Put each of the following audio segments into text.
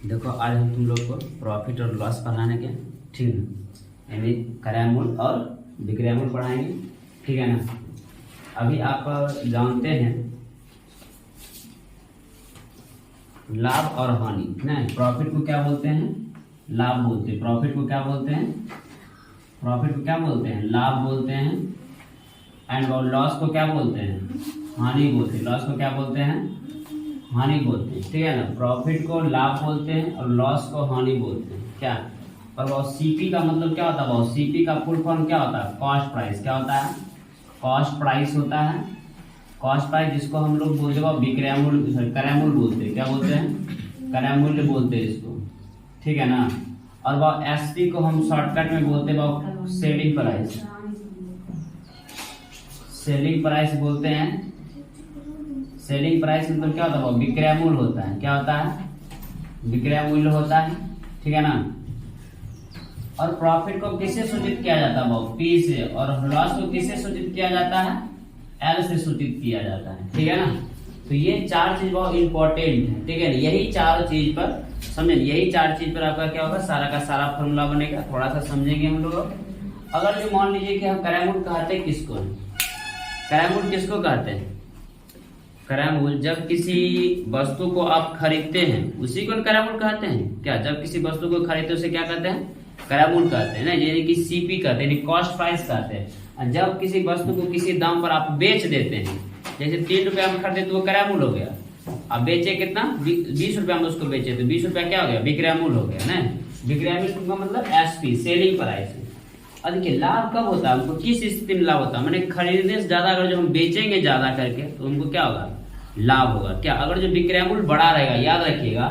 देखो आज हम तुम लोग को प्रॉफिट और लॉस पढ़ाने के, ठीक है ना, यानी क्रय मूल्य और विक्रय मूल्य पढ़ाएंगे, ठीक है ना। अभी आप जानते हैं लाभ और हानि ना, प्रॉफिट को क्या बोलते हैं, लाभ बोलते हैं। प्रॉफिट को क्या बोलते हैं, प्रॉफिट को क्या बोलते हैं, लाभ बोलते हैं। एंड लॉस को क्या बोलते हैं, हानि बोलते हैं। लॉस को क्या बोलते हैं, हानि बोलते हैं, ठीक है ना। प्रॉफिट को लाभ बोलते हैं और लॉस को हानि बोलते हैं, क्या। और वो सीपी का मतलब क्या होता है, वो सीपी का फुल फॉर्म क्या होता है, कॉस्ट प्राइस। क्या होता है, कॉस्ट प्राइस होता है। कॉस्ट प्राइस जिसको हम लोग बोलते हैं विक्रय मूल्य, क्रय मूल्य बोलते हैं। क्या बोलते हैं, क्रय मूल्य बोलते हैं इसको, ठीक है ना। और वो एसपी को हम शॉर्टकट में बोलते हैं वो सेलिंग प्राइस, सेलिंग प्राइस बोलते हैं। सेलिंग प्राइस मतलब क्या होता है, वो विक्रय मूल्य होता है। क्या होता है, विक्रय मूल्य होता है, ठीक है ना। और प्रॉफिट को किससे सूचित किया जाता है, वो पी से। और लॉस को किससे सूचित किया जाता है, एल से सूचित किया जाता है, ठीक है ना। तो ये चार चीज बहुत इंपॉर्टेंट है, ठीक है ना। यही चार चीज पर समझे, यही चार चीज पर आपका क्या होगा, सारा का सारा फॉर्मूला बनेगा। थोड़ा सा समझेंगे हम लोग। अगर जो मान लीजिए कि हम क्रय मूल्य कहते हैं किसको, क्रय मूल्य किसको कहते हैं, क्रय मूल्य जब किसी वस्तु को आप खरीदते हैं उसी को क्रय मूल्य कहते हैं। क्या, जब किसी वस्तु को खरीदते हैं उसे क्या कहते हैं, क्रय मूल्य कहते हैं ना, यानी कि सीपी कहते हैं, कॉस्ट प्राइस कहते हैं। और जब किसी वस्तु को किसी दाम पर आप बेच देते हैं, जैसे 3 रुपया में खरीदे तो वो क्रय मूल्य हो गया। अब बेचे कितना, 20 रुपया में उसको बेचे तो 20 रुपया क्या हो गया, विक्रय मूल्य हो गया ना। विक्रय मूल्य का मतलब एसपी, सेलिंग प्राइस। और देखिए लाभ कब होता है, उनको किस स्थिति में लाभ होता है, मैंने खरीदने से ज्यादा अगर जो हम बेचेंगे ज्यादा करके तो उनको क्या होगा, लाभ होगा। क्या, अगर जो विक्रय मूल्य बड़ा रहेगा, याद रखिएगा,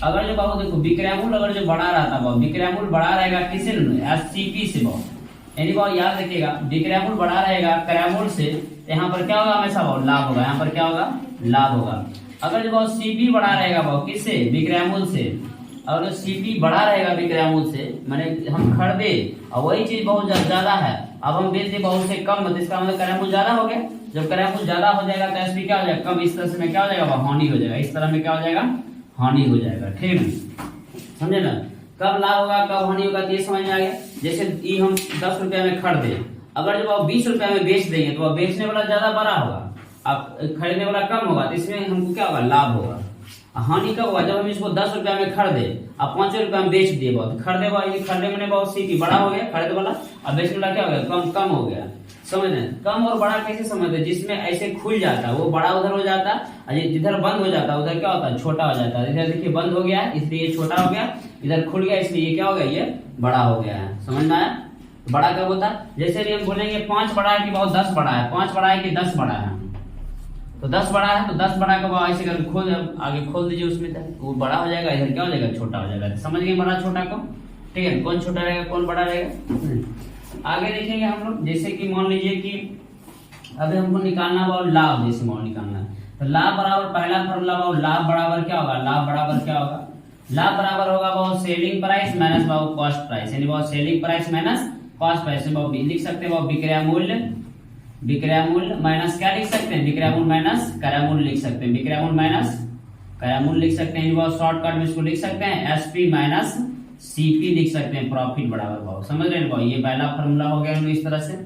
अगर जो बाबू देखो विक्रय मूल्य अगर जो बड़ा रहता है, विक्रय मूल्य बड़ा रहेगा किससे, एससीपी से बाबू, यानी बाबू याद रखिएगा विक्रय मूल्य बड़ा रहेगा क्रय मूल्य से, तो यहाँ पर क्या होगा, हमेशा बाबू लाभ होगा। यहाँ पर क्या होगा, लाभ होगा। अगर जो बाबू सीपी बड़ा रहेगा बाबू किससे, विक्रय मूल्य से, अगर सीपी बड़ा रहेगा विक्रय मूल्य से, माने हम खरीदे और वही चीज बहुत ज्यादा है, अब हम बेच दे बहुत से कम, तो इसका मतलब क्रय मूल्य ज्यादा हो गया। जब क्रय मूल्य ज्यादा हो जाएगा तो एसपी क्या हो जाएगा, कम। इस तरह से में क्या हो जाएगा, हानि हो जाएगा। इस तरह में क्या हो जाएगा, हानि हो जाएगा, ठीक है, समझे ना। कब लाभ होगा कब हानि होगा तो ये समझ में आ गया। जैसे ये हम 10 रुपया में खरीदे, अगर जब आप 20 रुपया में बेच देंगे तो बेचने वाला ज्यादा बड़ा होगा, आप खरीदने वाला कम होगा, तो इसमें हमको क्या होगा, लाभ होगा। हानि कब होगा, जब हम इसको 10 रुपया में खरीदे अब 5 रुपया में बेच दिए, बहुत खरीदे मैंने बहुत सीपी बड़ा हो गया खरीदे वाला, अब बेचने वाला क्या हो गया, कम कम हो गया। समझ रहे, कम और बड़ा कैसे समझते हैं, जिसमें ऐसे खुल जाता है वो बड़ा उधर हो जाता है, जिधर बंद हो जाता है उधर क्या होता है, छोटा हो जाता है। इधर देखिए बंद हो गया है इसलिए ये छोटा हो गया, इधर खुल गया इसलिए ये क्या हो गया, ये बड़ा हो गया है। समझ में आया, बड़ा कब होता है, जैसे हम बोलेंगे 5 बड़ा है कि बहुत 10 बड़ा है, 5 बड़ा है कि 10 बड़ा है, तो 10 बड़ा है तो 10 बड़ा का ऐसे करके खोल, आगे खोल दीजिए उसमें तक वो बड़ा हो जाएगा, इधर क्या हो जाएगा, छोटा हो जाएगा। समझ गए बड़ा छोटा को, ठीक है, कौन छोटा रहेगा कौन बड़ा रहेगा। आगे देखेंगे हम लोग, जैसे कि मान लीजिए कि अभी हमको निकालना हुआ लाभ, जैसे मान निकालना है तो लाभ बराबर पहला फॉर्मूला वो लाभ बराबर क्या होगा, लाभ बराबर क्या होगा, लाभ बराबर होगा वो सेलिंग प्राइस माइनस वो कॉस्ट प्राइस, यानी वो selling price minus cost price. लिख सकते हैं वो विक्रय मूल्य, विक्रय मूल्य माइनस क्या लिख सकते हैं, विक्रय मूल्य माइनस क्रय मूल्य लिख सकते हैं, विक्रय मूल्य माइनस क्रय मूल्य लिख सकते हैं। बहुत शॉर्टकट में इसको लिख सकते हैं एसपी माइनस सीपी लिख सकते हैं, प्रॉफिट बराबर भाव। समझ रहे हैं, ये पहला फॉर्मूला हो गया इस तरह से।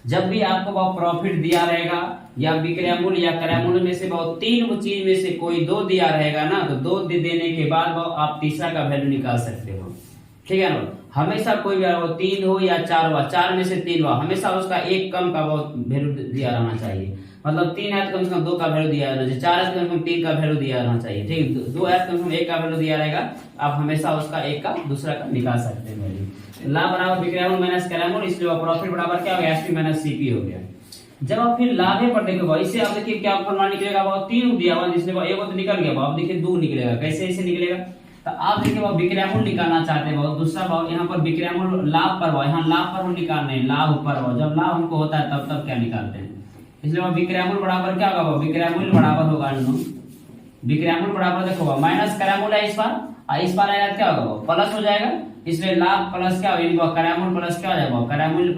जब भी आपको वो प्रॉफिट दिया रहेगा या विक्रय मूल्य या क्रय मूल्य में से बहुत 3 चीज में से कोई 2 दिया रहेगा ना, तो 2 देने के बाद आप तीसरा का वैल्यू निकाल सकते हो, ठीक है ना। हमेशा कोई भी 3 हो या 4 हो, 4 में से 3 हो, हमेशा उसका एक कम का बहुत वैल्यू दिया रहना चाहिए। मतलब 3 है तो कम से कम 2 का वैल्यू दिया रहना चाहिए, 4 है तो कम से कम 3 का वैल्यू दिया रहना चाहिए, ठीक है। 2 है तो कम से कम 1 का वैल्यू दिया रहेगा, आप हमेशा उसका एक का दूसरा का निकाल सकते हैं वैल्यू। लाभ बराबर विक्रय मूल्य माइनस क्रय मूल्य, इसलिए प्रॉफिट बराबर क्या हो गया, एसपी माइनस सीपी हो गया। जब आप फिर लाभे पर देखो इसे आप देखिए क्या फॉर्मूला निकलेगा, बहुत 3 दिया हुआ जिसमें एक तो निकल गया, अब देखिए 2 निकलेगा, कैसे ऐसे निकलेगा, तो आप देखिए वो विक्रय मूल्य निकालना चाहते हैं, बहुत दूसरा भाव यहाँ पर विक्रय मूल्य लाभ पर, यहाँ लाभ पर हम निकालने हैं, लाभ पर हो, जब लाभ हमको होता है तब क्या निकालते हैं, इसलिए वो विक्रय मूल्य बराबर क्या होगा, विक्रय मूल्य बराबर होगा, विक्रय मूल्य बराबर देखो माइनस क्रय मूल्य है इस बार आएगा क्या होगा, प्लस हो जाएगा, इसलिए लाभ प्लस क्या होगा, क्रय मूल्य प्लस क्या हो जाएगा, क्रय मूल्य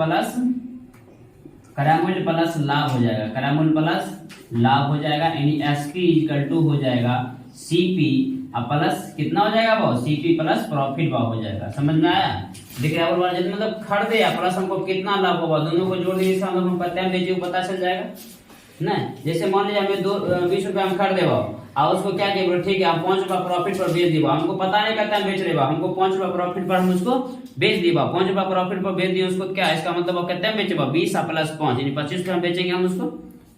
प्लस लाभ हो जाएगा, क्रय मूल्य प्लस लाभ हो जाएगा, यानी एसपी इक्वल टू हो जाएगा सीपी अब प्लस कितना हो जाएगा भाव, सीपी प्लस प्रॉफिट भाव हो जाएगा। समझ में आया? विक्रयमूल्य वाला मतलब खरीदे या प्लस हमको कितना लाभ होगा, दोनों को जोड़ देंगे, इसका मतलब हम प्रत्यय बेचे पता चल जाएगा ना। जैसे मान लीजिए हमें 20 रुपया हम खरीदे भाव और उसको क्या किया, ठीक है हम 5 रुपया प्रॉफिट पर बेच दिए, हमको पता नहीं करता हम बेच रहे, हमको 5 रुपया प्रॉफिट पर हम उसको बेच दिए, 5 रुपया प्रॉफिट पर बेच दिए उसको, क्या इसका मतलब कितने बेचे 20 प्लस 5 यानी 25 रुपया बेचेंगे हम उसको,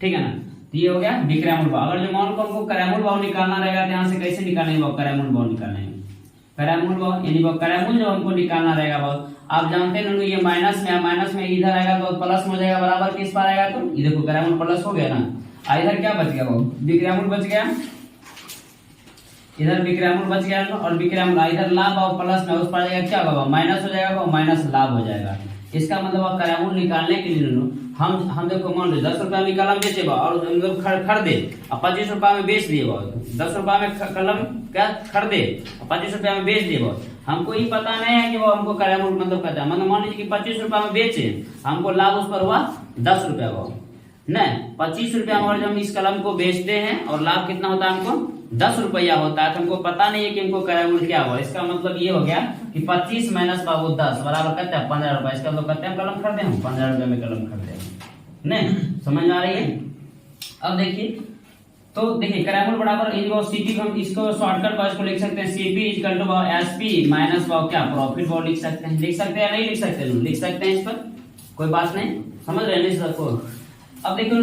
ठीक है ना। तो ये हो गया विक्रयमूल्य भाव। अगर जो मान को हमको क्रयमूल्य भाव निकालना रहेगा तो यहाँ से कैसे निकालेंगे भाव, क्रयमूल्य भाव निकालेंगे, क्रयमूल्य भाव यानी वो क्रयमूल्य जो हमको निकालना रहेगा भाव, आप जानते हैं ना ये माइनस में इधर आएगा तो प्लस में हो जाएगा, बराबर किस पर आएगा, तो ये देखो क्रयमूल्य प्लस हो गया ना, इधर क्या बच गया भाव, विक्रयमूल्य बच गया, इधर विक्रयमूल्य बच गया और विक्रयमूल्य इधर लाभ और प्लस में उस पर जाएगा क्या होगा, माइनस हो जाएगा, माइनस लाभ हो जाएगा। इसका मतलब आप क्रयमूल्य निकालने के लिए हम देखो मान लो 10 रुपया में कलम बेचे और मतलब खरीदे और 25 रुपया में बेच दिए, 10 रुपया में कलम क्या खरीदे और 25 रुपया में बेच दिए, हमको ये पता नहीं है कि वो हमको क्रयमूल्य मतलब कहता है, मतलब मान लीजिए कि 25 रुपया में बेचे, हमको लाभ उस पर हुआ 10 रुपया भाव नहीं, 25 रुपया में हम इस कलम को बेचते हैं और लाभ कितना होता है हमको 10 रुपया होता है, तो हमको पता नहीं है कि हमको क्रयमूल्य क्या हुआ। इसका मतलब ये हो गया कि 25 माइनस बाबू 10 बराबर कहते हैं 15 रुपया, इसका मतलब कहते हैं कलम खरीदे हम 15 रुपया में कलम खरीदे हैं, नहीं समझ में आ रही है। अब देखिए तो देखिए क्रयमूल्य बराबर सीपी, हम इसको शॉर्टकट भाव इसको लिख सकते हैं, सीपी इक्वल टू भाव एसपी माइनस भाव क्या प्रॉफिट भाव लिख सकते हैं, लिख सकते हैं या नहीं लिख सकते, लिख सकते हैं, इस पर कोई बात नहीं, समझ रहे हैं इसको। अब देखो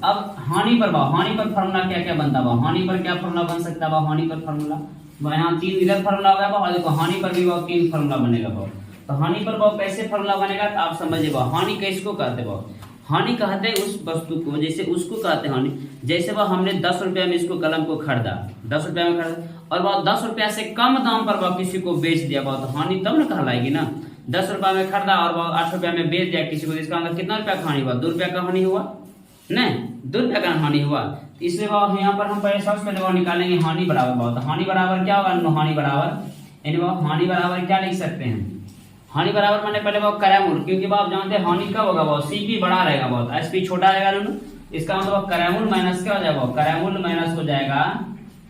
अब हानि पर भाव, हानि पर फॉर्मूला क्या क्या बनता है, हानि पर क्या फॉर्मूला बन सकता है, हानि पर फॉर्मूला यहाँ 3 इधर फॉर्मूला होगा और देखो हानि पर भी भाव 3 फॉर्मूला बनेगा भाव। तो हानि पर भाव कैसे फॉर्मूला बनेगा तो आप समझिए भाव, हानि किसको कहते भाव, हानि कहते हैं उस वस्तु को, जैसे उसको कहते हैं हानि, जैसे वह हमने 10 रुपया में इसको कलम को खरीदा, 10 रुपया में खरीदा और वह 10 रुपया से कम दाम पर वह किसी को बेच दिया, तो हानि तब न कहलाएगी ना। 10 रुपया में खरीदा और वह 8 रुपया में बेच दिया किसी को, इसका मतलब कितना रुपया का हानि हुआ, 2 रुपया का हानि हुआ, नहीं 2 रुपया का हानि हुआ। इसलिए भाव यहाँ पर हम पहले सबसे पहले भाव निकालेंगे हानि बराबर भाव, तो हानि बराबर क्या होगा, हानि बराबर यानी भाव हानि बराबर क्या लिख सकते हैं, हानि बराबर मैंने पहले भाव क्रयमूल्य, क्योंकि आप जानते हैं हानि कब होगा भाव, सीपी बड़ा रहेगा भाव, एसपी छोटा रहेगा ना, इसका मतलब क्रयमूल्य माइनस क्या हो जाएगा, क्रयमूल्य माइनस हो जाएगा,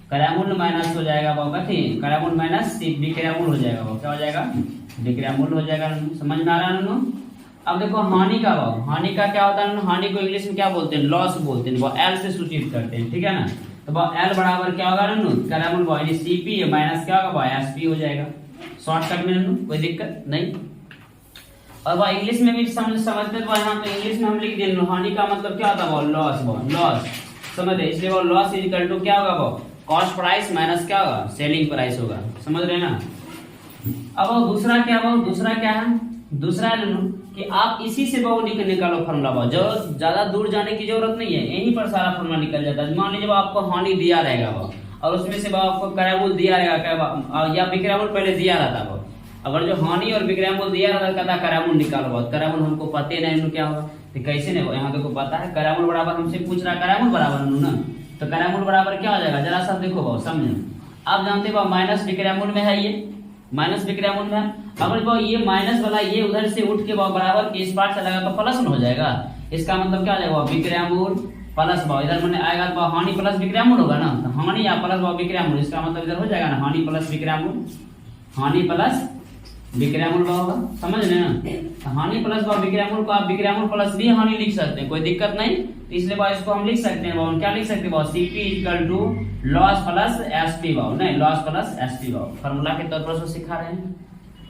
क्रयमूल्य माइनस हो जाएगा भाव कथी, क्रयमूल्य माइनस विक्रयमूल्य हो जाएगा भाव, क्या हो जाएगा विक्रयमूल्य हो जाएगा। समझ में आ रहा है। अब देखो हानि का भाव, हानि का क्या होता है, हानि को इंग्लिश में क्या बोलते हैं, लॉस बोलते हैं, वो एल से सूचित करते हैं, ठीक है ना। तो भाव एल बराबर क्या होगा क्रयमूल्य भाव यानी सीपी माइनस क्या होगा भाव एसपी हो जाएगा, शॉर्टकट में कोई दिक्कत नहीं। और वह इंग्लिश में भी समझते तो यहाँ तो इंग्लिश में हम लिख दें, हानि का मतलब क्या होता है लॉस, लॉस समझ रहे, इसलिए वो लॉस इज इक्वल टू क्या होगा वो कॉस्ट प्राइस माइनस क्या होगा सेलिंग प्राइस होगा, समझ रहे ना। अब दूसरा क्या है, दूसरा कि आप इसी से वो निकालो फॉर्मूला भाव, जरूरत ज्यादा दूर जाने की जरूरत नहीं है, यहीं पर सारा फॉर्मूला निकल जाता है। मान लीजिए आपको हानि दिया रहेगा वो और उसमें से आपको क्रयमूल्य दिया रहेगा या विक्रयमूल्य पहले दिया रहता वो, अगर जो हानि और विक्रयमूल्य दिया रहता कहता क्रयमूल्य निकालो, क्रयमूल्य हमको पते नहीं क्या होगा, तो कैसे नहीं, यहाँ देखो पता है क्रयमूल्य बराबर हमसे पूछ रहा है क्रयमूल्य बराबर ना, तो क्रयमूल्य बराबर क्या हो जाएगा जरा सा देखो भाव समझो, आप जानते हो माइनस विक्रयमूल्य में है, ये माइनस विक्रयमूल्य में, अगर वो ये माइनस वाला ये उधर से उठ के बराबर के इस पार्ट चला तो प्लस में हो जाएगा, इसका मतलब क्या हो जाएगा विक्रयमूल्य प्लस भाव, इधर मैंने आएगा तो हानि प्लस विक्रयमूल्य होगा ना, तो हानि या प्लस भाव विक्रयमूल्य, इसका मतलब इधर हो जाएगा ना हानि प्लस विक्रयमूल्य, हानि प्लस विक्रयमूल्य भाव होगा, समझ रहे ना। तो हानि प्लस भाव विक्रयमूल्य को आप विक्रयमूल्य प्लस भी हानि लिख सकते हैं, कोई दिक्कत नहीं, तो इसलिए भाव इसको हम लिख सकते हैं, क्या लिख सकते हैं CP equal to loss plus SP भाव, नहीं लॉस प्लस एसपी भाव, फॉर्मूला के तौर पर उसको सिखा रहे हैं,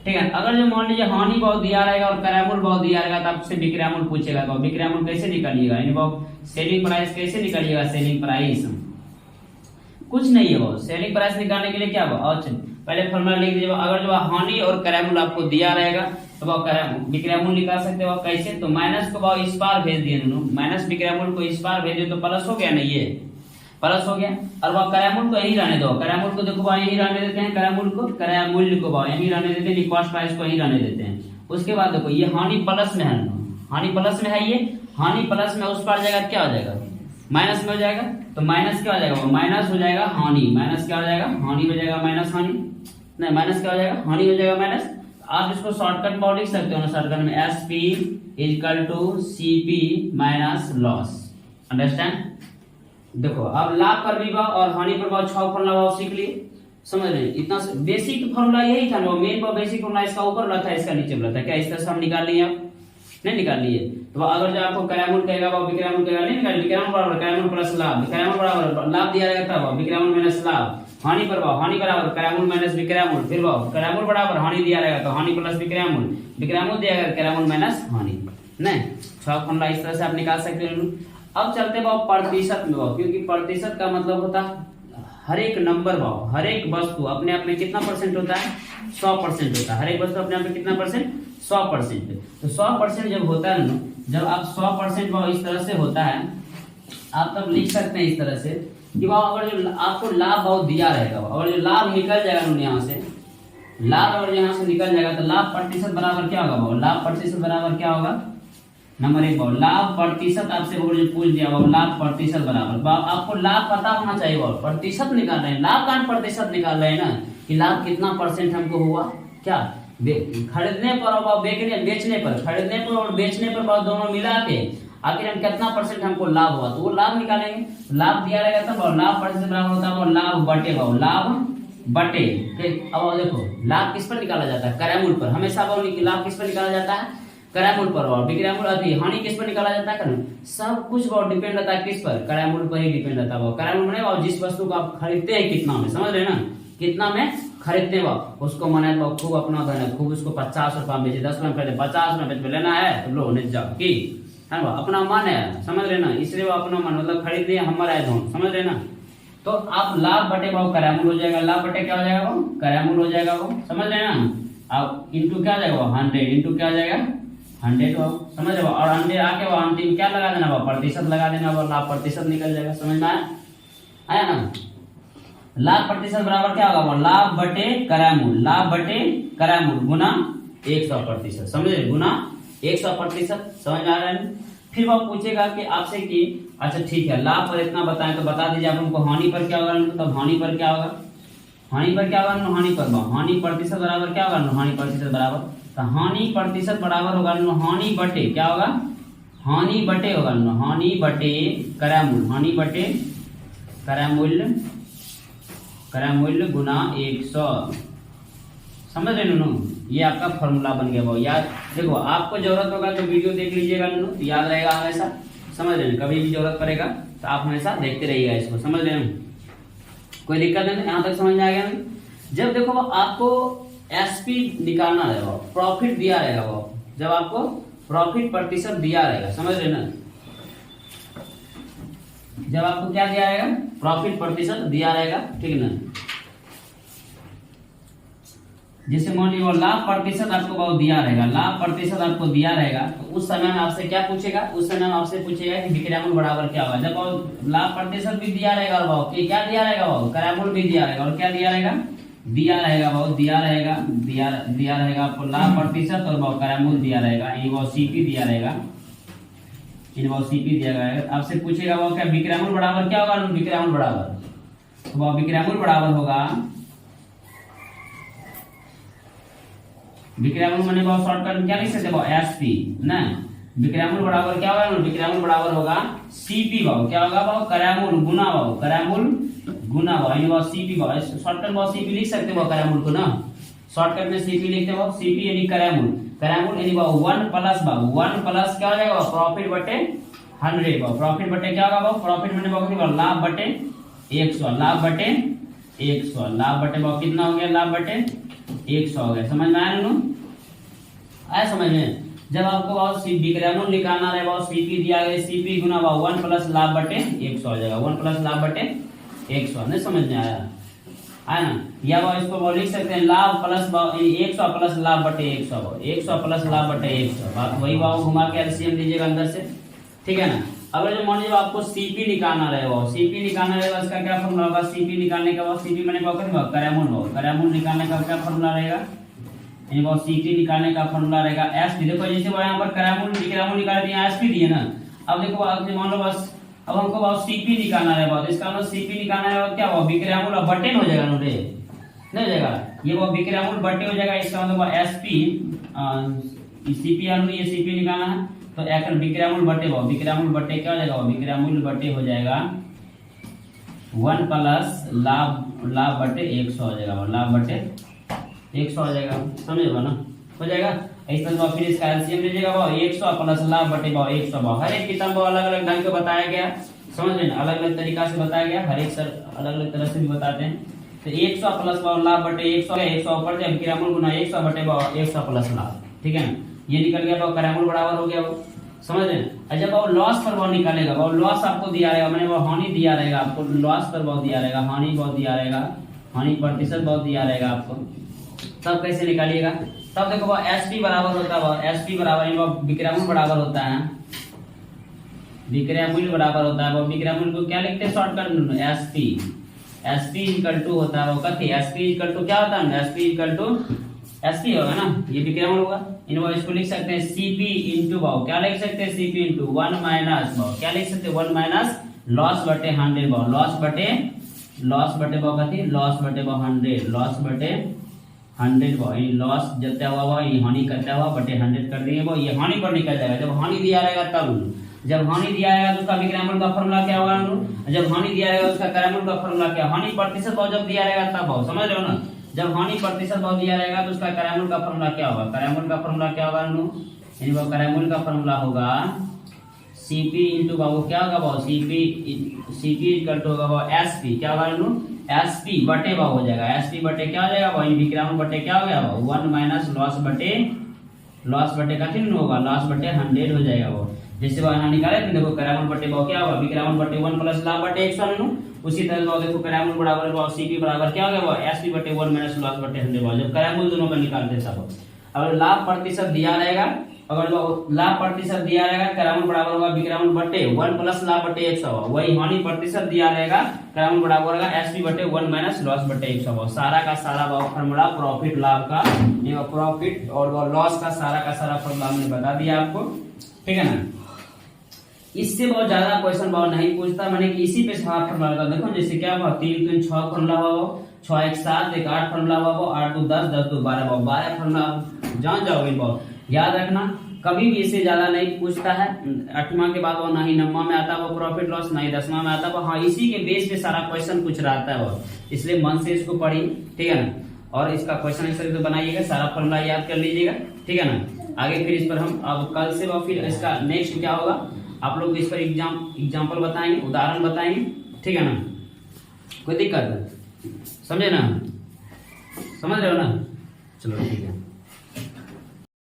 ठीक है। अगर जो मान लीजिए हानि भाव दिया रहेगा और क्रयमूल्य भाव दिया रहेगा तो आपसे विक्रयमूल्य पूछेगा, तो विक्रयमूल्य कैसे निकालिएगा, यानी भाव सेलिंग प्राइस कैसे निकालिएगा, सेलिंग प्राइस कुछ नहीं है वो, सेलिंग प्राइस निकालने के लिए क्या हुआ, अच्छा पहले फॉर्मूला लिख दीजिए, अगर जो हानि और क्रयमूल्य आपको दिया रहेगा तो वो विक्रयमूल्य निकाल सकते हो कैसे, तो माइनस को भाव इस पार भेज दिए, माइनस विक्रयमूल्य को इस पार भेज दिए तो प्लस हो गया ना, ये प्लस हो गया, और वह क्रयमूल्य को यही रहने दो, क्रयमूल्य को देखो भाई यही रहने देते हैं, क्रयमूल्य को भाव यही रहने देते हैं, कॉस्ट प्राइस को यही रहने देते हैं। उसके बाद देखो ये हानि प्लस में है, हानि प्लस में है, ये हानि प्लस में उस पार जाएगा क्या हो जाएगा माइनस में हो जाएगा, तो माइनस क्या हो जाएगा माइनस हो जाएगा हानि, माइनस क्या हो जाएगा हानि हो जाएगा माइनस हानि, नहीं माइनस क्या हो जाएगा हानि हो जाएगा माइनस। आप इसको शॉर्टकट भाव लिख सकते हो ना, शॉर्टकट में S P equal to C P minus loss, understand. देखो अब लाभ पर भी भाव और हानि पर भाव 6 फॉर्मूला भाव सीख लिए, समझ रहे हैं? इतना बेसिक फॉर्मूला यही था ना, मेन पर बेसिक फॉर्मूला इसका ऊपर वाला था, इसका नीचे वाला था। क्या इस तरह से हम निकाल लिए? आप नहीं निकाल लिए? तो अगर जो आपको करामूल कहेगा वो विक्रमूल कहेगा, नहीं निकाल, विक्रमूल बराबर करामूल प्लस लाभ, विक्रमूल बराबर लाभ दिया रहेगा तब विक्रमूल माइनस लाभ, हानि पर भाव, हानि बराबर करामूल माइनस विक्रमूल, फिर भाव करामूल बराबर हानि दिया रहेगा तो हानि प्लस विक्रमूल, विक्रमूल दिया रहेगा करामूल माइनस हानि। नहीं, छह फॉर्मूला इस तरह से आप निकाल सकते हो। अब चलते भाव प्रतिशत में भाव, क्योंकि प्रतिशत का मतलब होता है हर एक नंबर भाव, हर एक वस्तु अपने आप में कितना परसेंट होता है? 100% होता है। हर एक वस्तु अपने आप में कितना परसेंट? 100%। तो 100% जब होता है ना, जब आप 100% भाव इस तरह से होता है, आप तब लिख सकते हैं इस तरह से कि भाव अगर जो आपको लाभ भाव दिया रहेगा, अगर जो लाभ निकल जाएगा ना यहाँ से, लाभ अगर यहाँ से निकल जाएगा तो लाभ प्रतिशत बराबर क्या होगा भाव? लाभ प्रतिशत बराबर क्या होगा? नंबर 1 भाव लाभ प्रतिशत आपसे जो पूछ दिया भाव, लाभ प्रतिशत बराबर, आपको लाभ पता होना चाहिए भाव, प्रतिशत निकाल रहे हैं, लाभ का प्रतिशत निकाल रहे हैं ना कि लाभ कितना परसेंट हमको हुआ। क्या खरीदने पर और बेचने पर, खरीदने पर और बेचने पर भाव दोनों मिला के आखिर हम कितना परसेंट हमको लाभ हुआ, तो वो लाभ निकालेंगे। लाभ दिया रहेगा तब लाभ प्रतिशत बराबर होता है लाभ बटे भाव, लाभ बटे। अब देखो लाभ किस पर निकाला जाता है? करामूल पर। हमेशा लाभ किस पर निकाला जाता है? करामूल पर। और विक्रमूल अति हानि किस पर निकाला जाता है? सब कुछ बहुत डिपेंड रहता है किस पर? करामूल पर ही डिपेंड रहता है। करामूल माने और जिस वस्तु को आप खरीदते हैं कितना में, समझ रहे ना, कितना में खरीदते हैं उसको मने खूब अपना धन, खूब उसको 50 रुपया में बेचे, 10 रुपये खरीदे, 50 रुपये में लेना है तो लो नहीं जाओ की है अपना मन है, समझ रहे ना, इसलिए वो अपना मन मतलब खरीदे हमारा है धन, समझ रहे ना। तो आप लाभ बटे भाव करामूल हो जाएगा, लाभ बटे क्या हो जाएगा वो? करामूल हो जाएगा वो, समझ रहे ना। आप इंटू क्या जाएगा? 100 इंटू क्या जाएगा? 100 हो, समझ रहे हो। और 100 आके वो अंतिम क्या लगा देना? वो प्रतिशत लगा देना, वो लाभ प्रतिशत निकल जाएगा। समझ में आया ना? लाभ प्रतिशत बराबर क्या होगा? वो लाभ बटे करामूल, लाभ बटे करामूल गुना 100%, समझे? गुना 100%। समझ आ रहा है? फिर वो पूछेगा कि आपसे कि अच्छा ठीक है लाभ पर इतना बताएं तो बता दीजिए आप उनको हानि पर क्या होगा, तब हानि पर क्या होगा? हानि पर क्या होगा? हानि पर हानि प्रतिशत बराबर क्या होगा? हानि प्रतिशत बराबर, तो हानि प्रतिशत बराबर होगा हानि बटे क्या होगा? हानि बटे होगा हानि बटे करामूल, हानि बटे करामूल, करामूल गुना 100। समझ रहे नो? ये आपका फॉर्मूला बन गया। याद देखो, आपको जरूरत होगा तो वीडियो देख लीजिएगा, तो याद रहेगा हमेशा। समझ रहे हैं? कभी भी जरूरत पड़ेगा तो आप हमेशा देखते रहिएगा इसको, समझ रहे हैं? कोई दिक्कत नहीं, यहाँ तक समझ में आ गया ना? जब देखो आपको एसपी निकालना रहेगा, प्रॉफिट दिया रहेगा वो, जब आपको प्रॉफिट प्रतिशत दिया रहेगा, समझ रहे ना, जब आपको क्या दिया रहेगा? प्रॉफिट प्रतिशत दिया रहेगा, ठीक है ना। जैसे मान लीजिए लाभ प्रतिशत आपको बहुत दिया रहेगा, लाभ प्रतिशत आपको दिया रहेगा, तो उस समय में आपसे क्या पूछेगा? उस समय में आपसे पूछेगा कि विक्रमूल बराबर क्या होगा। जब लाभ प्रतिशत भी दिया रहेगा और भाव क्या दिया रहेगा? भाव करामूल भी दिया रहेगा, और क्या दिया रहेगा? दिया रहेगा भाव, दिया रहेगा, दिया रहेगा आपको लाभ प्रतिशत और भाव करामूल दिया रहेगा, इन भाव सीपी दिया रहेगा, इन भाव सीपी दिया रहेगा। आपसे पूछेगा वो क्या विक्रमूल बराबर क्या होगा? विक्रमूल बराबर, तो भाव विक्रमूल बराबर होगा, विक्रमूल माने बहुत शॉर्टकट में क्या लिख सकते हो? एसपी ना। विक्रमूल बराबर क्या होगा? विक्रमूल बराबर होगा सीपी भाव, क्या होगा? भाव करामूल गुना भाव, करामूल गुना भाव, यानी भाव सीपी भाव। शॉर्टकट भाव सीपी लिख सकते हो करामूल को ना, शॉर्टकट में सीपी लिखते हो, सीपी यानी करामूल, करामूल यानी भाव 1 प्लस भाव, 1 प्लस क्या हो जाएगा? प्रॉफिट बटे 100 भाव, प्रॉफिट बटे क्या होगा? भाव प्रॉफिट बटे भाव लाभ बटे 100, लाभ बटे 100, लाभ बटे भाव कितना हो गया? लाभ बटे 100 हो गया। समझ में आया ना? आया समझ में? जब आपको भाव विक्रमूल निकालना रहे, भाव सीपी दिया गया, सीपी गुना भाव 1 प्लस लाभ बटे 100 हो जाएगा, 1 प्लस लाभ बटे 100। नहीं समझ में आया? आया ना? या भाव इसको भाव लिख सकते हैं लाभ प्लस भाव 100 प्लस लाभ बटे 100, 100 प्लस लाभ बटे 100, बात वही भाव घुमा के एलसीएम लीजिएगा अंदर से, ठीक है ना। अगर जो मान लीजिए आपको सीपी निकालना रहे, भाव सीपी निकालना रहेगा, इसका क्या फॉर्मूला होगा? सीपी निकालने का भाव, सीपी मैंने करामूल भाव, करामूल निकालने का क्या फॉर्मूला रहेगा? सीपी निकालने का फॉर्मूला रहेगा एसपी। देखो जैसे यहाँ पर करामूल विक्रमूल निकाल दिया, एसपी दिए ना। अब देखो मान लो बस अब हमको भाव सीपी निकालना है, भाव इसका मतलब सीपी निकालना है, क्या भाव विक्रमूल अब बटे हो जाएगा रे, नहीं हो जाएगा, ये भाव विक्रमूल बटे हो जाएगा, इसका मतलब एसपी सीपी ये सीपी निकालना है, तो एक विक्रमूल बटे भाव, विक्रमूल बटे क्या हो जाएगा? विक्रमूल बटे हो जाएगा 1 प्लस लाभ बटे 100 हो जाएगा, लाभ बटे 100 हो जाएगा, समझे ना, हो जाएगा। इस तरह फिर इसका एलसीएम लीजिएगा भाव 100 प्लस लाभ बटे भाव 100 भाव। हर एक किताब को अलग अलग ढंग से बताया गया, समझ रहे ना, अलग अलग तरीका से बताया गया, हर एक सर अलग अलग तरह से भी बताते हैं। तो 100 प्लस भाव लाभ बटे 100 ऊपर जब क्रियामूल गुना 100 बटे भाव 100 प्लस लाभ, ठीक है ना, ये निकल गया भाव, क्रियामूल बराबर हो गया वो, समझ रहे हैं। जब भाव लॉस पर भाव निकालेगा, भाव लॉस आपको दिया रहेगा, मैंने भाव हानि दिया रहेगा आपको, लॉस पर भाव दिया रहेगा, हानि भाव दिया रहेगा, हानि प्रतिशत भाव दिया रहेगा आपको, तब कैसे निकालिएगा। तब देखो भाव एसपी बराबर होता है, भाव एसपी बराबर भाव विक्रयमूल्य बराबर होता है, विक्रयमूल्य बराबर होता है, भाव विक्रयमूल्य को क्या लिखते हैं शॉर्टकट में, एसपी, एसपी इक्वल टू होता है वो कथी, एसपी इक्वल टू क्या होता है, एसपी इक्वल टू एसपी होगा ना, ये विक्रयमूल्य होगा। इन भाव इसको लिख सकते हैं सीपी इंटू भाव, क्या लिख सकते हैं, सीपी इंटू 1 माइनस भाव, क्या लिख सकते हैं, 1 माइनस लॉस बटे 100 भाव, लॉस बटे भाव कथी, लॉस बटे भाव 100, लॉस बटे 100 भाव, ये लॉस जते हुआ भाव, ये हानि करता हुआ बटे 100 कर देंगे भाव, ये हानि पर निकल जाएगा। जब हानि दिया रहेगा तब, जब हानि दिया रहेगा तो उसका विक्रयमूल्य का फॉर्मूला क्या होगा, जब हानि दिया रहेगा उसका क्रयमूल्य का फॉर्मूला क्या, हानि प्रतिशत भाव जब दिया रहेगा तब भाव, समझ रहे हो ना, जब हानि प्रतिशत भाव दिया रहेगा तो उसका क्रयमूल्य का फॉर्मूला क्या होगा, क्रयमूल्य का फॉर्मूला क्या होगा, यानी वो क्रयमूल्य का फॉर्मूला होगा सीपी इंटू भाव, क्या होगा भाव, सीपी इक्वल टू होगा भाव एसपी, क्या होगा, एसपी बटे भाव हो जाएगा, एसपी बटे क्या हो जाएगा भाव, विक्रयमूल्य बटे क्या हो गया भाव, 1 माइनस लॉस बटे का कितना होगा, लॉस बटे 100 हो जाएगा वो। जैसे भाव यहाँ निकाले थे, देखो क्रयमूल्य बटे भाव क्या होगा, विक्रयमूल्य बटे 1 प्लस लाभ बटे 100, उसी तरह भाव देखो क्रयमूल्य बराबर भाव सीपी बराबर क्या हो गया भाव, एसपी बटे 1 माइनस लॉस बटे 100 भाव, जब क्रयमूल्य दोनों का निकालते तब। अगर लाभ प्रतिशत दिया रहेगा, अगर लाभ प्रतिशत दिया रहेगा, क्रयमूल्य बराबर होगा विक्रयमूल्य बटे 1 प्लस लाभ बटे 100, वही हानि प्रतिशत दिया रहेगा, क्रयमूल्य बराबर होगा एसपी बटे 1 माइनस लॉस बटे 100। सारा का सारा भाव फॉर्मूला प्रॉफिट लाभ का, प्रॉफिट और लॉस का सारा फॉर्मूला हमने बता दिया आपको, ठीक है ना। इससे बहुत ज्यादा क्वेश्चन भाव नहीं पूछता, मैंने कि इसी पे सारा फॉर्मूला लगा, देखो जैसे क्या हुआ 3 3 6 फॉर्मूला हुआ, 6 1 7 1 8 फॉर्मूला हुआ, 8 2 10 10 2 12 भाव, 12 फॉर्मूला जान जाओगे भाव, याद रखना। कभी भी इससे ज्यादा नहीं पूछता है, 8वां के बाद वो ना ही 9वां में आता है वो प्रॉफिट लॉस, ना ही 10वां में आता है वो, हाँ इसी के बेस पे सारा क्वेश्चन कुछ रहता है वो, इसलिए मन से इसको पढ़िए, ठीक है ना, और इसका क्वेश्चन इस तरह से बनाइएगा, सारा फॉर्मूला याद कर लीजिएगा, ठीक है ना। आगे फिर इस पर हम अब कल से फिर इसका नेक्स्ट क्या होगा, आप लोग इस पर एग्जाम्पल बताएंगे, उदाहरण बताएंगे, ठीक है ना, कोई दिक्कत है, समझे ना, समझ रहे हो ना, चलो ठीक है।